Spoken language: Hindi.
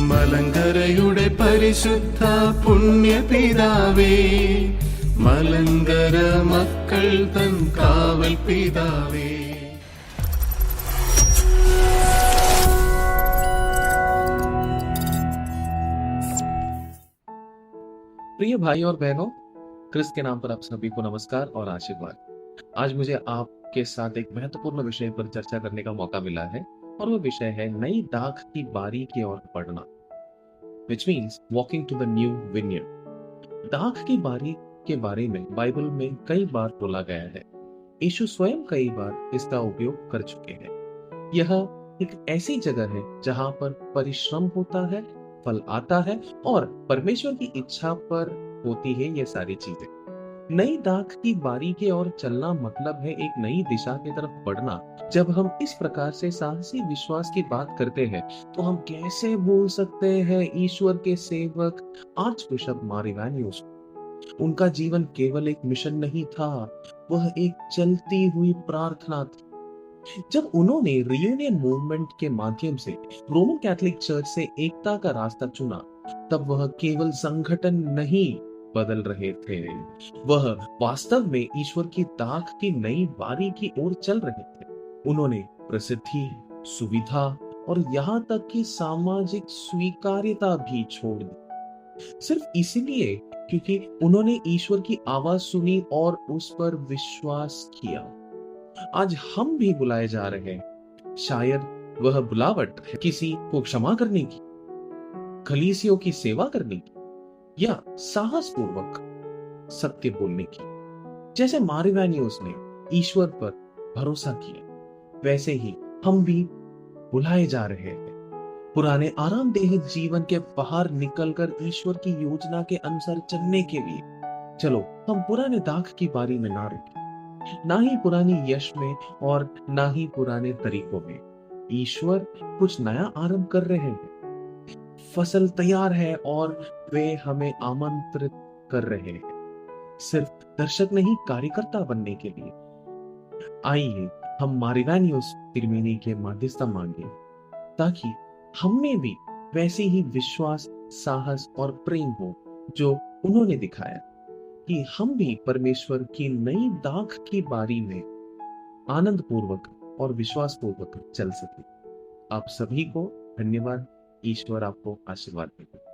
മലങ്കരയുടെ പരിശുദ്ധ പുണ്യപിതാവേ, മലങ്കര മക്കൾ തൻ കാവൽ പിതാവേ. प्रिय भाई और बहनों, क्रिस्त के नाम पर आप सभी को नमस्कार और आशीर्वाद। आज मुझे आपके साथ एक महत्वपूर्ण विषय पर चर्चा करने का मौका मिला है और वो विषय है नई दाख की बारी की ओर बढ़ना, which means walking to the new vineyard. दाख की बारी के बारे में बाइबल में कई बार बोला गया है। यीशु स्वयं कई बार इसका उपयोग कर चुके हैं। यह एक ऐसी जगह है जहां पर परिश्रम होता है, फल आता है और परमेश्वर की इच्छा पर होती है ये सारी चीजें। नई दाख की बारी की ओर चलना मतलब है एक नई दिशा की तरफ बढ़ना। जब हम इस प्रकार से साहसी विश्वास की बात करते हैं तो हम कैसे भूल सकते हैं ईश्वर के सेवक आर्च बिशप मार इवानियोस। उनका जीवन केवल एक मिशन नहीं था, वह एक चलती हुई प्रार्थना थी। जब उन्होंने रियूनियन मूवमेंट के माध्यम से रोमन कैथोलिक चर्च से एकता का रास्ता चुना, तब वह केवल संगठन नहीं बदल रहे थे, वह वास्तव में ईश्वर की दाख की नई बारी की ओर चल रहे थे। उन्होंने प्रसिद्धि, सुविधा और यहाँ तक कि सामाजिक स्वीकार्यता भी छोड़ दी, सिर्फ इसलिए क्योंकि उन्होंने ईश्वर की आवाज सुनी और उस पर विश्वास किया। आज हम भी बुलाए जा रहे हैं। शायद वह बुलावट है किसी को क्षमा करने की, खलीसियों की सेवा करने की या साहस पूर्वक सत्य बोलने की। जैसे मार इवानियोस ने ईश्वर पर भरोसा किया, वैसे ही हम भी बुलाए जा रहे हैं पुराने आरामदेह जीवन के बाहर निकलकर ईश्वर की योजना के अनुसार चलने के लिए। चलो हम पुराने दाख की बारी में ना रुकें, ना ही पुरानी यश में और ना ही पुराने तरीकों में। ईश्वर कुछ नया आरंभ कर रहे हैं। फसल तैयार है और वे हमें आमंत्रित कर रहे हैं, सिर्फ दर्शक नहीं, कार्यकर्ता बनने के लिए। आइए हम मार इवानियोस तिरमिनी के माध्यस्थता मांगे ताकि हमें भी वैसे ही विश्वास, साहस और प्रेम हो जो उन्होंने दिखाया, कि हम भी परमेश्वर की नई दाख की बारी में आनंद पूर्वक और विश्वास पूर्वक चल सके। आप सभी को धन्यवाद। ईश्वर आपको आशीर्वाद दे।